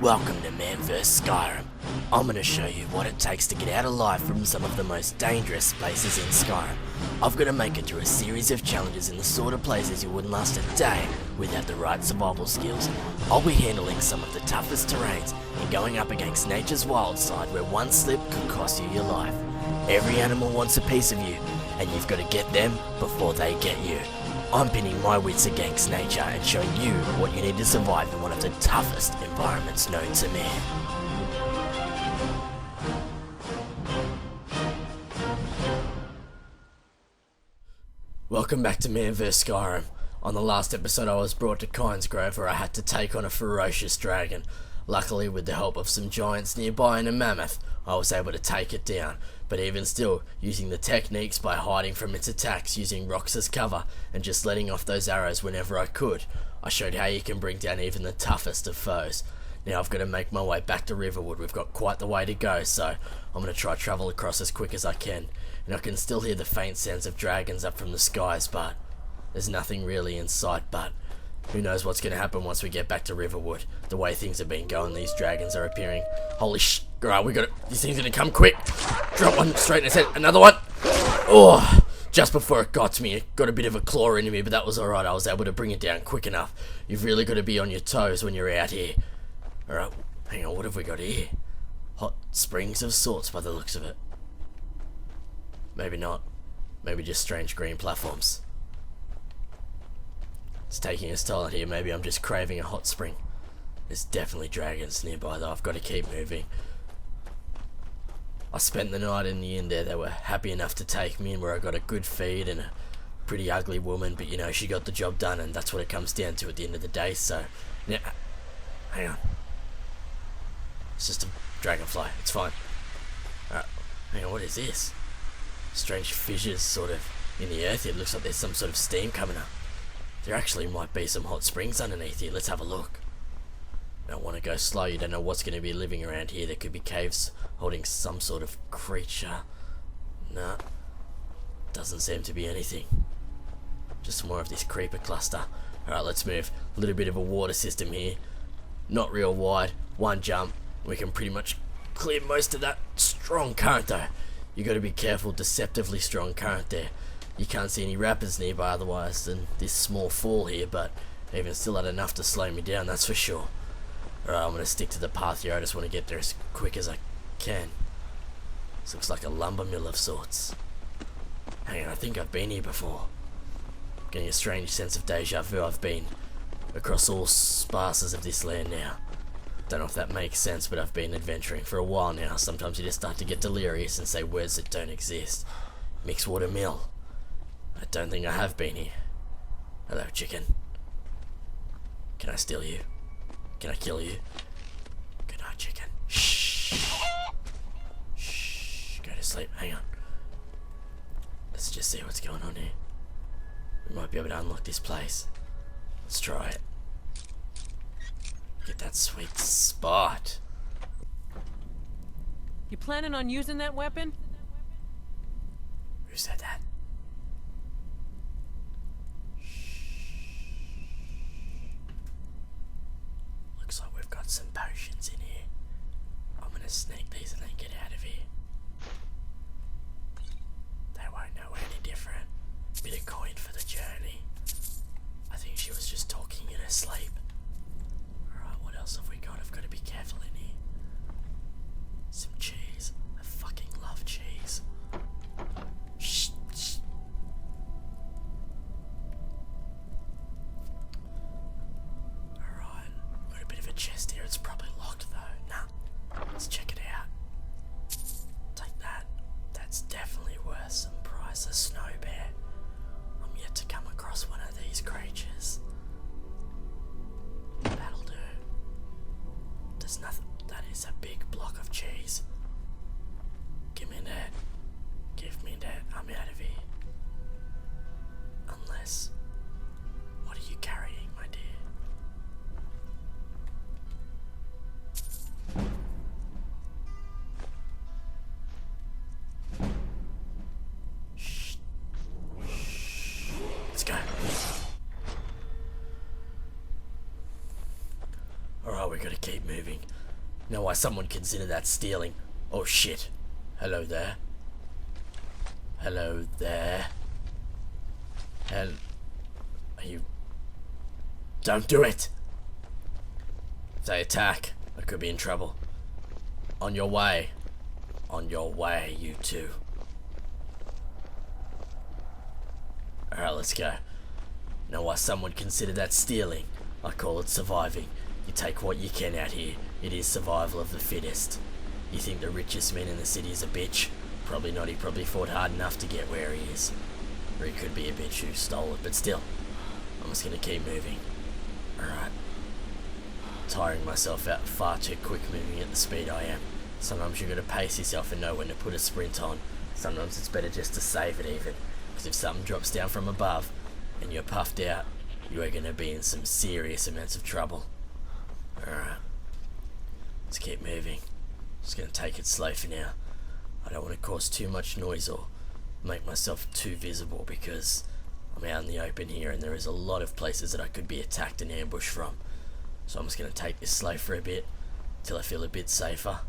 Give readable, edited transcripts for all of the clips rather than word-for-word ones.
Welcome to Man vs Skyrim. I'm going to show you what it takes to get out alive from some of the most dangerous places in Skyrim. I've got to make it through a series of challenges in the sort of places you wouldn't last a day without the right survival skills. I'll be handling some of the toughest terrains and going up against nature's wild side where one slip could cost you your life. Every animal wants a piece of you, and you've got to get them before they get you. I'm pinning my wits against nature and showing you what you need to survive in one of the toughest environments known to man. Welcome back to Man vs Skyrim. On the last episode I was brought to Kynesgrove where I had to take on a ferocious dragon. Luckily, with the help of some giants nearby and a mammoth, I was able to take it down, but even still, using the techniques by hiding from its attacks using rocks as cover and just letting off those arrows whenever I could, I showed how you can bring down even the toughest of foes. Now I've got to make my way back to Riverwood. We've got quite the way to go, so I'm going to try travel across as quick as I can, and I can still hear the faint sounds of dragons up from the skies, but there's nothing really in sight. But who knows what's going to happen once we get back to Riverwood. The way things have been going, these dragons are appearing. Holy sh... Alright, we got it. These things are going to come quick. Drop one straight in its head. Another one. Oh, just before it got to me, it got a bit of a claw into me, but that was alright. I was able to bring it down quick enough. You've really got to be on your toes when you're out here. Alright, hang on, what have we got here? Hot springs of sorts by the looks of it. Maybe not. Maybe just strange green platforms. It's taking its toll out here. Maybe I'm just craving a hot spring. There's definitely dragons nearby though. I've got to keep moving. I spent the night in the inn there. They were happy enough to take me in, where I got a good feed and a pretty ugly woman, but you know, she got the job done, and that's what it comes down to at the end of the day. So, now, hang on. It's just a dragonfly. It's fine. Alright, hang on, what is this? Strange fissures sort of in the earth. It looks like there's some sort of steam coming up. There actually might be some hot springs underneath here. Let's have a look. Don't want to go slow. You don't know what's going to be living around here. There could be caves holding some sort of creature. Nah, doesn't seem to be anything. Just more of this creeper cluster. Alright, let's move. A little bit of a water system here. Not real wide. One jump. We can pretty much clear most of that. Strong current though. You got to be careful. Deceptively strong current there. You can't see any rapids nearby otherwise than this small fall here, but even still had enough to slow me down, that's for sure. Alright, I'm going to stick to the path here. I just want to get there as quick as I can. This looks like a lumber mill of sorts. Hang on, I think I've been here before. Getting a strange sense of deja vu. I've been across all sparses of this land now. Don't know if that makes sense, but I've been adventuring for a while now. Sometimes you just start to get delirious and say words that don't exist. Mixwater Mill. I don't think I have been here. Hello, chicken. Can I steal you? Can I kill you? Good night, chicken. Shh. Shh. Go to sleep. Hang on. Let's just see what's going on here. We might be able to unlock this place. Let's try it. Get that sweet spot. You planning on using that weapon? Who said that? Looks like we've got some potions in here. I'm gonna sneak these and then get out of here. They won't know any different. Bit of coin for the journey. I think she was just talking in her sleep. Alright, what else have we got? I've got to be careful in here. Some cheese. I fucking love cheese. Shh, shh. Alright, got a bit of a chest here. It's probably locked though. Nah, let's check it out. Take that. That's definitely worth some price. A snow bear. I'm yet to come across one of these creatures. That'll do. There's nothing. That is a big block of cheese. Give me that. Give me that. I'm out of here. Unless... What are you carrying, my dear? Shh. Shh. Let's go. Alright, we gotta keep moving. Now why someone consider that stealing? Oh shit. Hello there. Hello there. Are you... Don't do it! If they attack, I could be in trouble. On your way. On your way, you two. Alright, let's go. Now why some would consider that stealing, I call it surviving. You take what you can out here. It is survival of the fittest. You think the richest man in the city is a bitch? Probably not. He probably fought hard enough to get where he is. Or he could be a bitch who stole it, but still, I'm just gonna keep moving. Alright. Tiring myself out far too quick moving at the speed I am. Sometimes you gotta pace yourself and know when to put a sprint on. Sometimes it's better just to save it even. Because if something drops down from above and you're puffed out, you are gonna be in some serious amounts of trouble. Alright. Let's keep moving. Just gonna take it slow for now. I don't want to cause too much noise or make myself too visible because I'm out in the open here and there is a lot of places that I could be attacked and ambushed from. So I'm just going to take this slow for a bit till I feel a bit safer.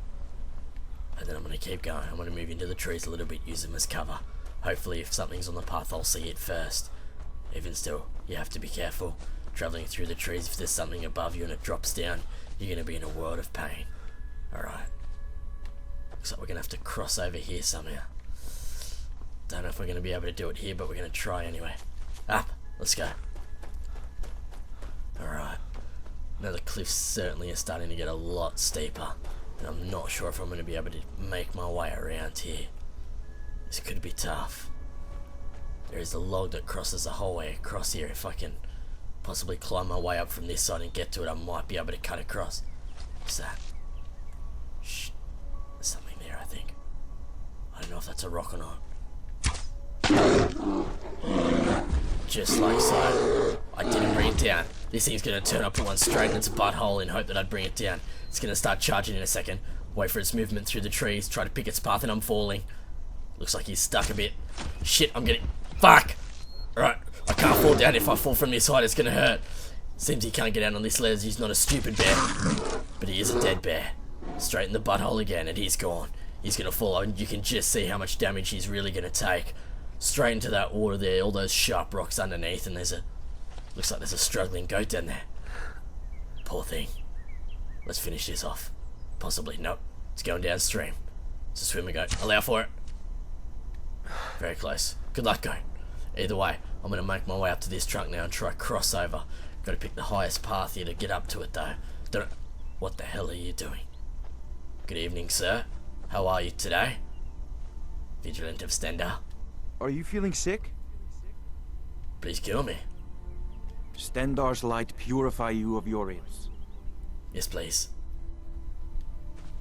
And then I'm going to keep going. I'm going to move into the trees a little bit, use them as cover. Hopefully if something's on the path I'll see it first. Even still, you have to be careful. Travelling through the trees, if there's something above you and it drops down, you're going to be in a world of pain. Alright. Looks like we're going to have to cross over here somehow. Don't know if we're going to be able to do it here, but we're going to try anyway. Up! Let's go. Alright. Now the cliffs certainly are starting to get a lot steeper. And I'm not sure if I'm going to be able to make my way around here. This could be tough. There is a log that crosses the whole way across here. If I can possibly climb my way up from this side and get to it, I might be able to cut across. What's that? Shh. There's something there, I think. I don't know if that's a rock or not. Just like so. I didn't bring it down. This thing's going to turn up to one straight in its butthole and hope that I'd bring it down. It's going to start charging in a second. Wait for its movement through the trees. Try to pick its path and I'm falling. Looks like he's stuck a bit. Shit, I'm getting... Fuck! Alright, I can't fall down. If I fall from this height, it's going to hurt. Seems he can't get out on this ledge. He's not a stupid bear. But he is a dead bear. Straight in the butthole again, and he's gone. He's gonna fall, and you can just see how much damage he's really gonna take. Straight into that water there, all those sharp rocks underneath, and looks like there's a struggling goat down there. Poor thing. Let's finish this off. Possibly. Nope. It's going downstream. It's a swimming goat. Allow for it. Very close. Good luck, goat. Either way, I'm gonna make my way up to this trunk now and try cross over. Gotta pick the highest path here to get up to it though. What the hell are you doing? Good evening, sir. How are you today? Vigilant of Stendhal. Are you feeling sick? Please cure me. Stendar's light purify you of your ills. Yes, please.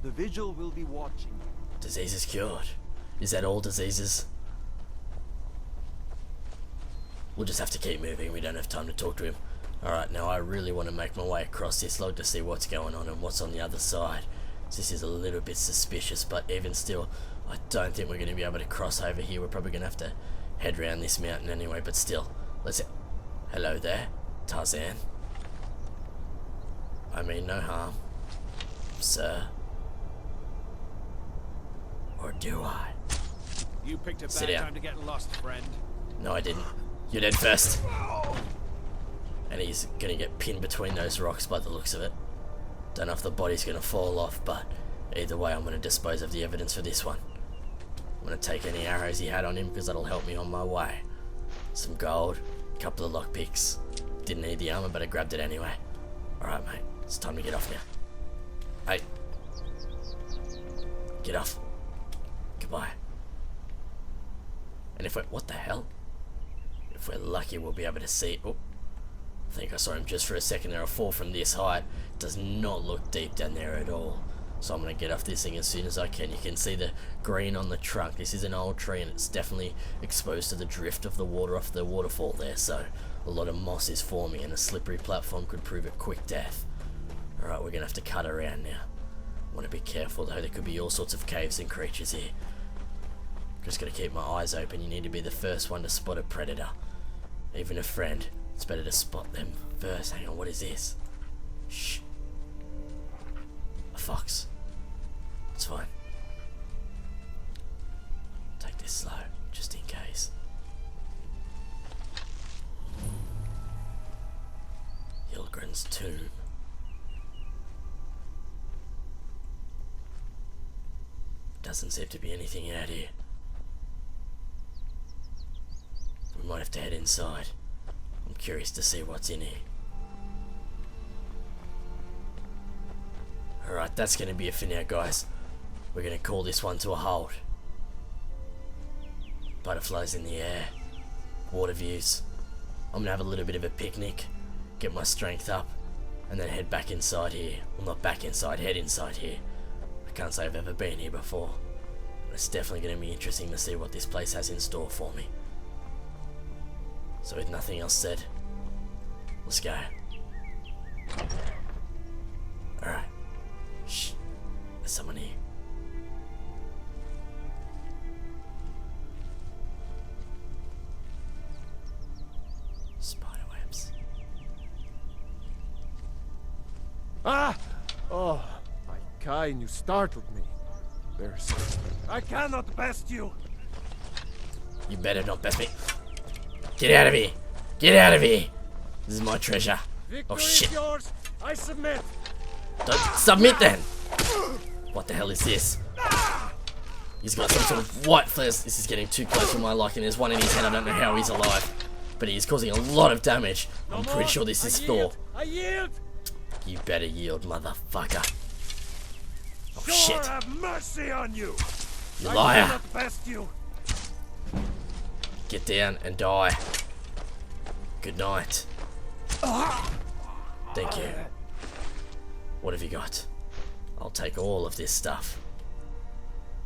The vigil will be watching. Disease is cured. Is that all diseases? We'll just have to keep moving. We don't have time to talk to him. Alright, now I really want to make my way across this log to see what's going on and what's on the other side. This is a little bit suspicious, but even still, I don't think we're going to be able to cross over here. We're probably going to have to head around this mountain anyway, but still. Hello there, Tarzan. I mean no harm, sir. Or do I? You picked a bad time to get lost, friend. No, I didn't. You're dead first. And he's going to get pinned between those rocks by the looks of it. Don't know if the body's going to fall off, but either way I'm going to dispose of the evidence for this one. I'm going to take any arrows he had on him because that'll help me on my way. Some gold, a couple of lockpicks. Didn't need the armor, but I grabbed it anyway. Alright, mate. It's time to get off now. Hey. Get off. Goodbye. And if we're... What the hell? If we're lucky, we'll be able to see... Oh. I think I saw him just for a second there. A fall from this height does not look deep down there at all. So I'm going to get off this thing as soon as I can. You can see the green on the trunk. This is an old tree and it's definitely exposed to the drift of the water off the waterfall there. So a lot of moss is forming and a slippery platform could prove a quick death. Alright, we're going to have to cut around now. I want to be careful though. There could be all sorts of caves and creatures here. Just got to keep my eyes open. You need to be the first one to spot a predator. Even a friend. It's better to spot them first. Hang on, what is this? Shh. fox. It's fine. Take this slow, just in case. Hilgren's tomb. Doesn't seem to be anything out here. We might have to head inside. I'm curious to see what's in here. Alright, that's going to be it for now, guys. We're going to call this one to a halt. Butterflies in the air. Water views. I'm going to have a little bit of a picnic. Get my strength up. And then head back inside here. Well, not back inside, head inside here. I can't say I've ever been here before. But it's definitely going to be interesting to see what this place has in store for me. So with nothing else said, let's go. Alright. Shh. There's someone here. Spiderwebs. Ah! Oh, my kind, you startled me. There's... I cannot best you! You better not best me. Get out of here! Get out of here! This is my treasure. Victory Oh shit! is yours. I submit. Don't submit then! What the hell is this? He's got some sort of white flares. This is getting too close for my liking. There's one in his head. I don't know how he's alive. But he is causing a lot of damage. I'm pretty sure this is Thor. I yield. You better yield, motherfucker. Oh Sure, shit. have mercy on you. You I liar. cannot best you. Get down and die. Good night. Thank you. What have you got? I'll take all of this stuff.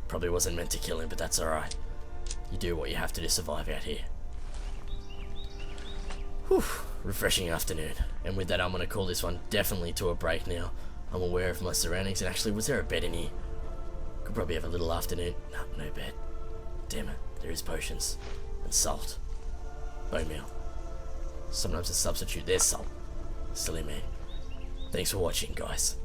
Probably wasn't meant to kill him, but that's alright. You do what you have to survive out here. Whew. Refreshing afternoon. And with that, I'm going to call this one definitely to a break now. I'm aware of my surroundings, and actually, was there a bed in here? Could probably have a little afternoon. No bed. Damn it, there is potions. And salt. Bone meal. Sometimes a substitute, there's salt. Silly me. Thanks for watching, guys.